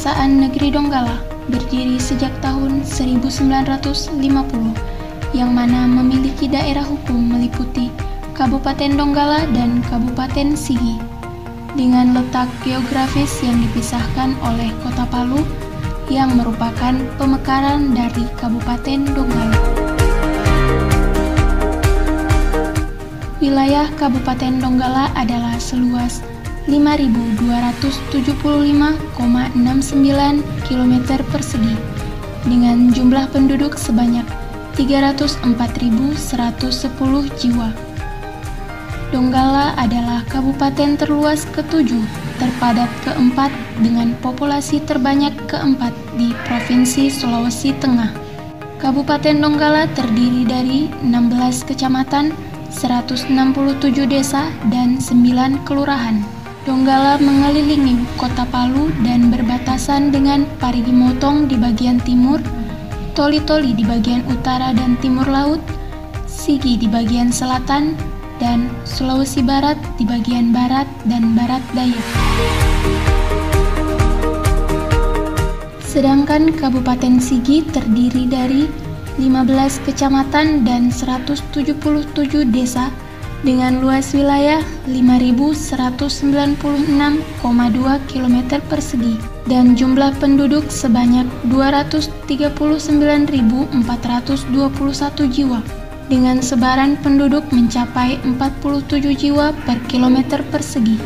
Kejaksaan Negeri Donggala berdiri sejak tahun 1950, yang mana memiliki daerah hukum meliputi Kabupaten Donggala dan Kabupaten Sigi, dengan letak geografis yang dipisahkan oleh Kota Palu yang merupakan pemekaran dari Kabupaten Donggala. Wilayah Kabupaten Donggala adalah seluas 5.275,69 km persegi dengan jumlah penduduk sebanyak 304.110 jiwa. Donggala adalah kabupaten terluas ke-7, terpadat ke-4 dengan populasi terbanyak ke-4 di Provinsi Sulawesi Tengah. Kabupaten Donggala terdiri dari 16 kecamatan, 167 desa, dan 9 kelurahan. Donggala mengelilingi Kota Palu dan berbatasan dengan Parigi Motong di bagian timur, Toli-Toli di bagian utara dan timur laut, Sigi di bagian selatan, dan Sulawesi Barat di bagian barat dan barat daya. Sedangkan Kabupaten Sigi terdiri dari 15 kecamatan dan 177 desa dengan luas wilayah 5.196,2 km persegi dan jumlah penduduk sebanyak 239.421 jiwa, dengan sebaran penduduk mencapai 47 jiwa per kilometer persegi.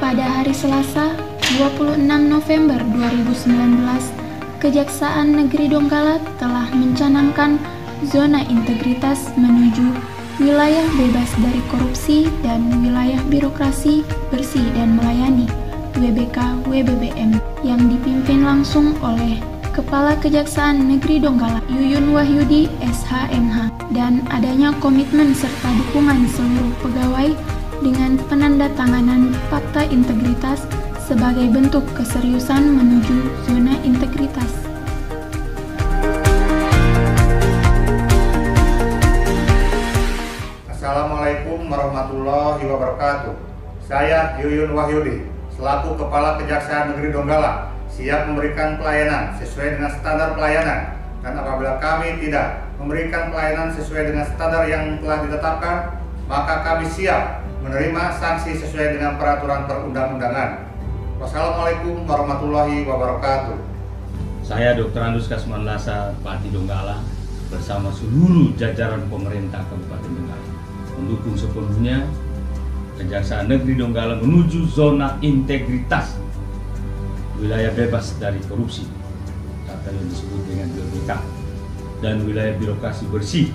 Pada hari Selasa, 26 November 2019, Kejaksaan Negeri Donggala telah mencanangkan zona integritas menuju wilayah bebas dari korupsi dan wilayah birokrasi bersih dan melayani (WBK-WBBM) yang dipimpin langsung oleh Kepala Kejaksaan Negeri Donggala Yuyun Wahyudi SHMH, dan adanya komitmen serta dukungan seluruh pegawai dengan penandatanganan Fakta Integritas sebagai bentuk keseriusan menuju zona integritas. Assalamualaikum warahmatullahi wabarakatuh. Saya Yuyun Wahyudi, selaku Kepala Kejaksaan Negeri Donggala, siap memberikan pelayanan sesuai dengan standar pelayanan, dan apabila kami tidak memberikan pelayanan sesuai dengan standar yang telah ditetapkan, maka kami siap menerima sanksi sesuai dengan peraturan perundang-undangan. Wassalamualaikum warahmatullahi wabarakatuh. Saya Dr. Andus Kasman Lasa, Bupati Donggala, bersama seluruh jajaran pemerintah Kabupaten Donggala mendukung sepenuhnya Kejaksaan Negeri Donggala menuju zona integritas, wilayah bebas dari korupsi atau yang disebut dengan WBK, dan wilayah birokrasi bersih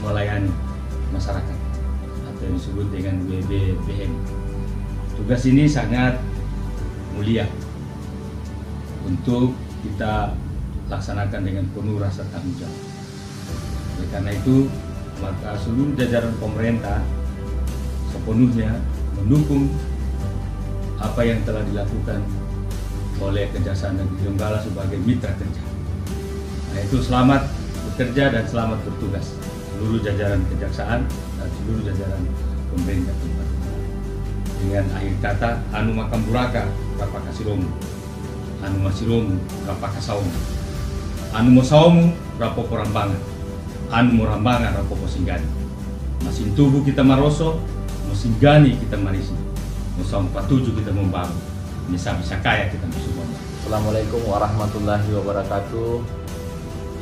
melayani masyarakat atau yang disebut dengan WBBM. Tugas ini sangat mulia untuk kita laksanakan dengan penuh rasa tanggung jawab. Oleh karena itu, maka seluruh jajaran pemerintah sepenuhnya mendukung apa yang telah dilakukan oleh Kejaksaan Negeri Donggala sebagai mitra kerja. Nah, itu selamat bekerja dan selamat bertugas seluruh jajaran kejaksaan dan seluruh jajaran pemerintah Kabupaten Donggala. Dengan akhir kata, anu makam buraka rapa kasiromu, anu masiromu rapa kasaumu, anu mosaumu rapa porambangan, anu morambangan rapa posinggani. Masin tubuh kita maroso, mosinggani kita marisi, mosau patuju kita membangun, bisa kaya kita bersyukur. Assalamualaikum warahmatullahi wabarakatuh.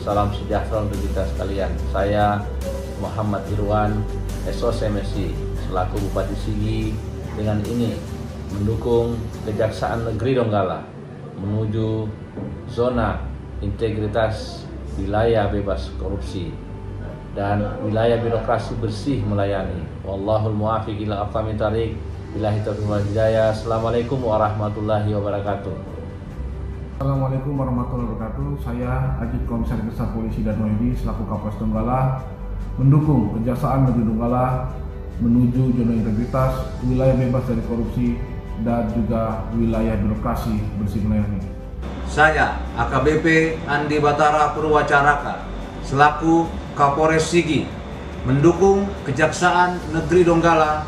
Salam sejahtera untuk kita sekalian. Saya Muhammad Irwan, SOCMSI, selaku Bupati Sigi, dengan ini mendukung Kejaksaan Negeri Donggala menuju zona integritas, wilayah bebas korupsi, dan wilayah birokrasi bersih melayani. Wallahul muwaffiq ila aqwamit thariq. Billahi taufiq wal hidayah. Assalamualaikum warahmatullahi wabarakatuh. Assalamualaikum warahmatullahi wabarakatuh. Saya Ajit Komisaris Besar Polisi dan Wahyudi selaku Kapolres Donggala mendukung Kejaksaan Negeri Donggala menuju zona integritas, wilayah bebas dari korupsi, dan juga wilayah birokrasi bersih melayani. Saya, AKBP Andi Batara Purwacaraka, selaku Kapolres Sigi, mendukung Kejaksaan Negeri Donggala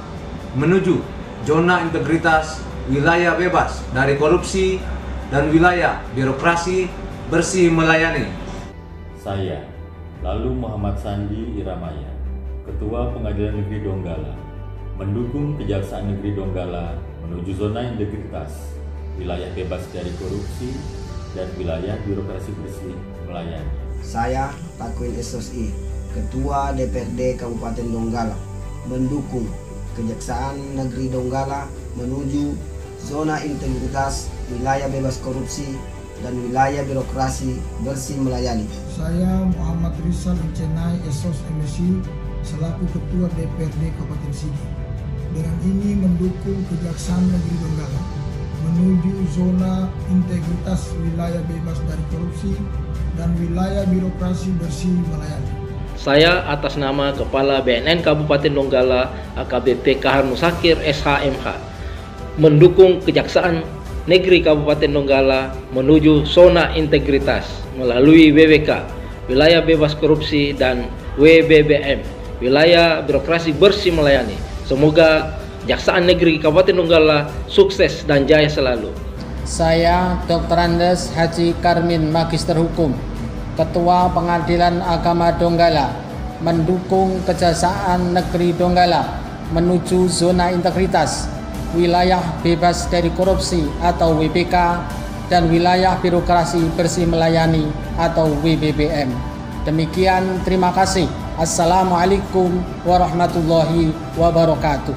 menuju zona integritas, wilayah bebas dari korupsi, dan wilayah birokrasi bersih melayani. Saya, lalu Muhammad Sandi Iramaya, Ketua Pengadilan Negeri Donggala, mendukung Kejaksaan Negeri Donggala menuju zona integritas, wilayah bebas dari korupsi, dan wilayah birokrasi bersih melayani. Saya, Takwin SSI, Ketua DPRD Kabupaten Donggala, mendukung Kejaksaan Negeri Donggala menuju zona integritas, wilayah bebas korupsi, dan wilayah birokrasi bersih melayani. Saya Muhammad Rizal Incenai Esos MSI selaku Ketua DPRD Kabupaten Sigi. Dengan ini mendukung Kejaksaan Negeri Donggala menuju zona integritas, wilayah bebas dari korupsi, dan wilayah birokrasi bersih melayani. Saya atas nama Kepala BNN Kabupaten Donggala AKBP Kahar Musakir SHMH mendukung Kejaksaan Negeri Kabupaten Donggala menuju zona integritas melalui WBK, wilayah bebas korupsi, dan WBBM, wilayah birokrasi bersih melayani. Semoga Kejaksaan Negeri Kabupaten Donggala sukses dan jaya selalu. Saya Dr. Andes Haji Karmin, Magister Hukum, Ketua Pengadilan Agama Donggala, mendukung Kejaksaan Negeri Donggala menuju zona integritas, wilayah bebas dari korupsi atau WBK, dan wilayah birokrasi bersih melayani atau WBBM. Demikian, terima kasih. Assalamualaikum warahmatullahi wabarakatuh.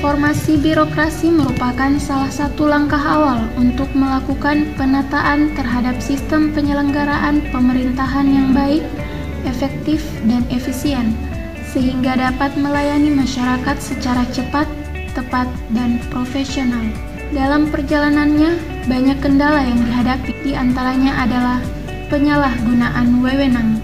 Reformasi birokrasi merupakan salah satu langkah awal untuk melakukan penataan terhadap sistem penyelenggaraan pemerintahan yang baik, efektif, dan efisien, sehingga dapat melayani masyarakat secara cepat, tepat, dan profesional. Dalam perjalanannya, banyak kendala yang dihadapi, di antaranya adalah penyalahgunaan wewenang,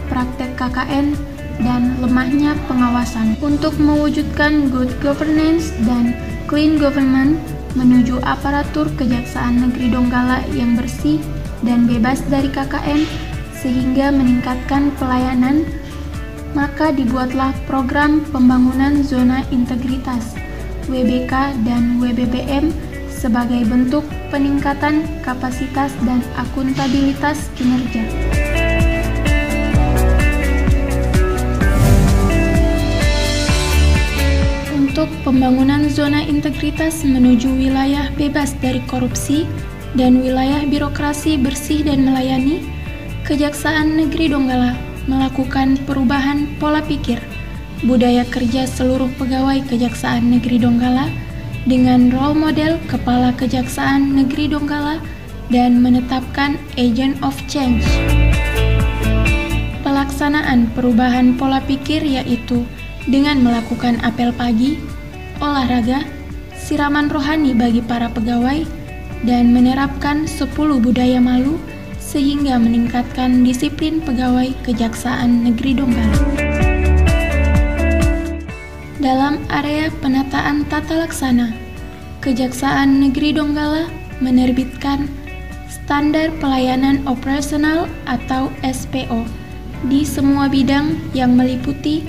praktek KKN, dan lemahnya pengawasan. Untuk mewujudkan good governance dan clean government menuju aparatur Kejaksaan Negeri Donggala yang bersih dan bebas dari KKN sehingga meningkatkan pelayanan, maka dibuatlah program pembangunan zona integritas WBK dan WBBM sebagai bentuk peningkatan kapasitas dan akuntabilitas kinerja. Untuk pembangunan zona integritas menuju wilayah bebas dari korupsi dan wilayah birokrasi bersih dan melayani, Kejaksaan Negeri Donggala melakukan perubahan pola pikir, budaya kerja seluruh pegawai Kejaksaan Negeri Donggala dengan role model Kepala Kejaksaan Negeri Donggala dan menetapkan Agent of Change. Pelaksanaan perubahan pola pikir yaitu dengan melakukan apel pagi, olahraga, siraman rohani bagi para pegawai, dan menerapkan 10 budaya malu sehingga meningkatkan disiplin pegawai Kejaksaan Negeri Donggala. Dalam area penataan tata laksana, Kejaksaan Negeri Donggala menerbitkan Standar Pelayanan Operasional atau SPO di semua bidang yang meliputi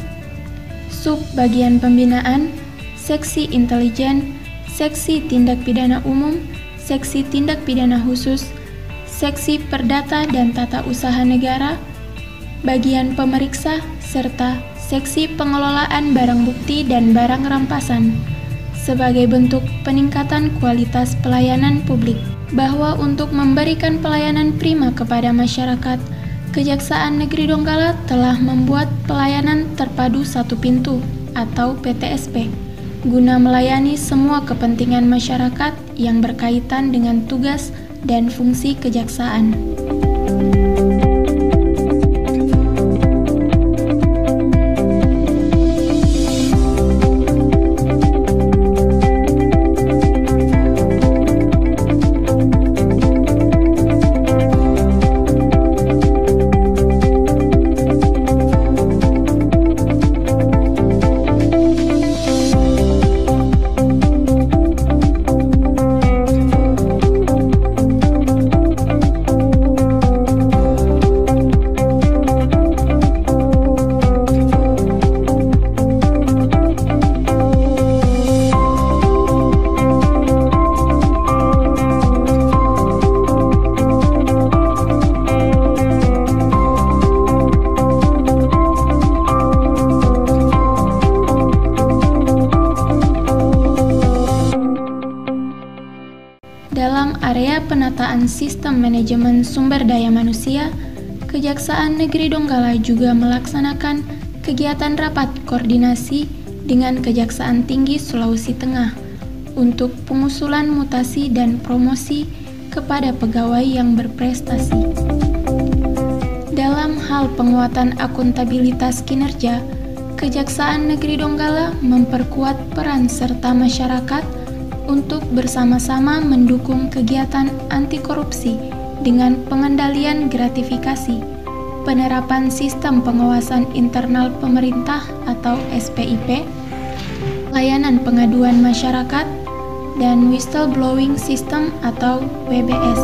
sub-bagian pembinaan, seksi intelijen, seksi tindak pidana umum, seksi tindak pidana khusus, seksi perdata dan tata usaha negara, bagian pemeriksa, serta seksi pengelolaan barang bukti dan barang rampasan, sebagai bentuk peningkatan kualitas pelayanan publik. Bahwa untuk memberikan pelayanan prima kepada masyarakat, Kejaksaan Negeri Donggala telah membuat pelayanan terpadu satu pintu atau PTSP guna melayani semua kepentingan masyarakat yang berkaitan dengan tugas dan fungsi kejaksaan. tentang sistem manajemen sumber daya manusia, Kejaksaan Negeri Donggala juga melaksanakan kegiatan rapat koordinasi dengan Kejaksaan Tinggi Sulawesi Tengah untuk pengusulan mutasi dan promosi kepada pegawai yang berprestasi. Dalam hal penguatan akuntabilitas kinerja, Kejaksaan Negeri Donggala memperkuat peran serta masyarakat untuk bersama-sama mendukung kegiatan anti korupsi dengan pengendalian gratifikasi, penerapan sistem pengawasan internal pemerintah atau SPIP, layanan pengaduan masyarakat, dan whistleblowing system atau WBS.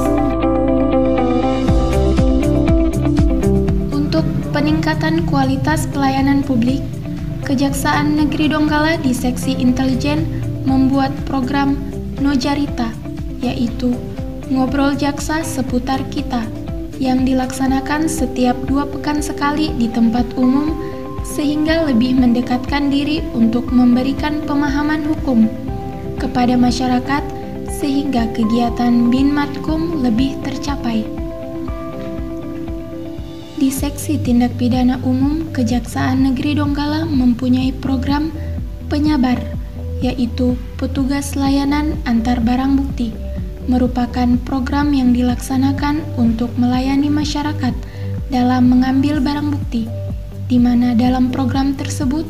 Untuk peningkatan kualitas pelayanan publik, Kejaksaan Negeri Donggala di Seksi Intelijen membuat program Nojarita, yaitu Ngobrol Jaksa Seputar Kita, yang dilaksanakan setiap 2 pekan sekali di tempat umum sehingga lebih mendekatkan diri untuk memberikan pemahaman hukum kepada masyarakat sehingga kegiatan Binmatkum lebih tercapai. Di Seksi Tindak Pidana Umum, Kejaksaan Negeri Donggala mempunyai program penyabar, yaitu petugas layanan antar barang bukti, merupakan program yang dilaksanakan untuk melayani masyarakat dalam mengambil barang bukti, di mana dalam program tersebut,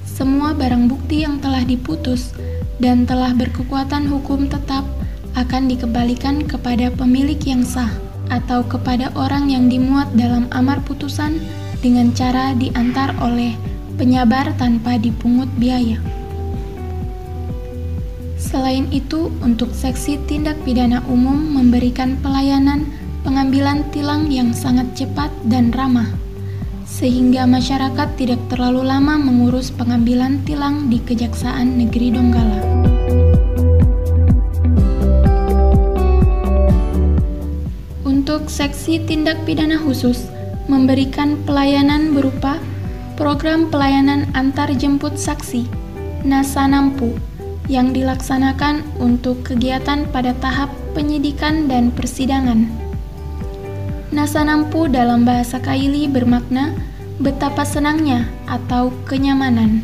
semua barang bukti yang telah diputus dan telah berkekuatan hukum tetap akan dikembalikan kepada pemilik yang sah atau kepada orang yang dimuat dalam amar putusan dengan cara diantar oleh penyabar tanpa dipungut biaya. Selain itu, untuk Seksi Tindak Pidana Umum memberikan pelayanan pengambilan tilang yang sangat cepat dan ramah, sehingga masyarakat tidak terlalu lama mengurus pengambilan tilang di Kejaksaan Negeri Donggala. Untuk Seksi Tindak Pidana Khusus memberikan pelayanan berupa program pelayanan antar jemput saksi Nasanampu yang dilaksanakan untuk kegiatan pada tahap penyidikan dan persidangan. Nasanampu dalam bahasa Kaili bermakna betapa senangnya atau kenyamanan.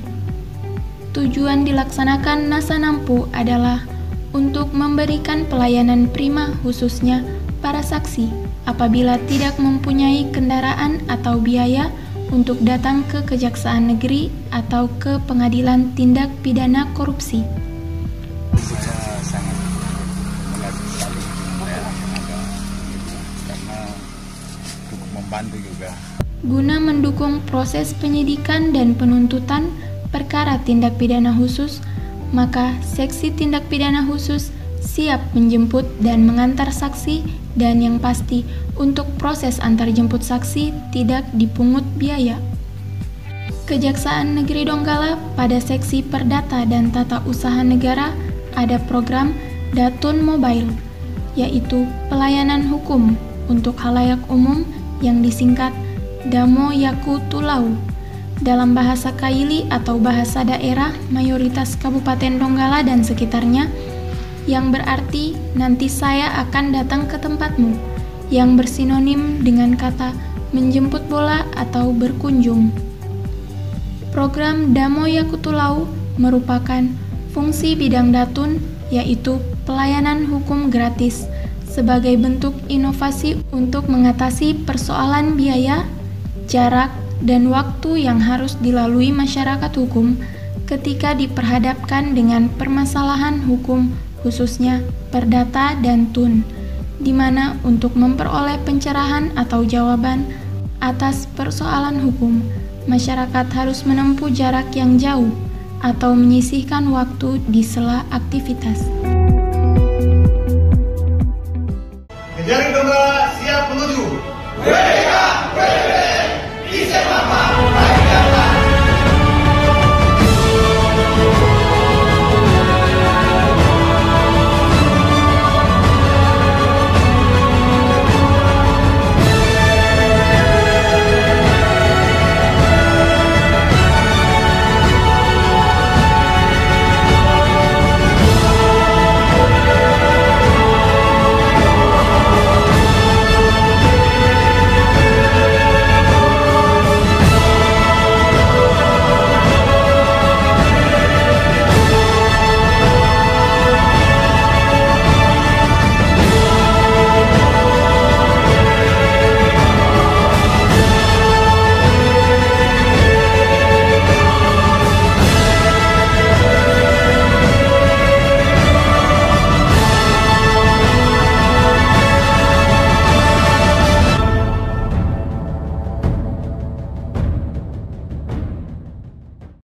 Tujuan dilaksanakan Nasanampu adalah untuk memberikan pelayanan prima khususnya para saksi apabila tidak mempunyai kendaraan atau biaya untuk datang ke Kejaksaan Negeri atau ke Pengadilan Tindak Pidana Korupsi. Saya sangat mengerti sekali karena cukup membantu juga. Guna mendukung proses penyidikan dan penuntutan perkara tindak pidana khusus, maka Seksi Tindak Pidana Khusus siap menjemput dan mengantar saksi, dan yang pasti untuk proses antar jemput saksi tidak dipungut biaya. Kejaksaan Negeri Donggala pada Seksi Perdata dan Tata Usaha Negara ada program Datun Mobile, yaitu pelayanan hukum untuk khalayak umum yang disingkat Damo Yaku Tulau dalam bahasa Kaili atau bahasa daerah mayoritas Kabupaten Donggala dan sekitarnya, yang berarti nanti saya akan datang ke tempatmu, yang bersinonim dengan kata menjemput bola atau berkunjung. Program Damo Yaku Tulau merupakan fungsi bidang Datun, yaitu pelayanan hukum gratis sebagai bentuk inovasi untuk mengatasi persoalan biaya, jarak, dan waktu yang harus dilalui masyarakat hukum ketika diperhadapkan dengan permasalahan hukum khususnya perdata dan tun, di mana untuk memperoleh pencerahan atau jawaban atas persoalan hukum, masyarakat harus menempuh jarak yang jauh atau menyisihkan waktu di sela aktivitas. Kejari Donggala siap menuju.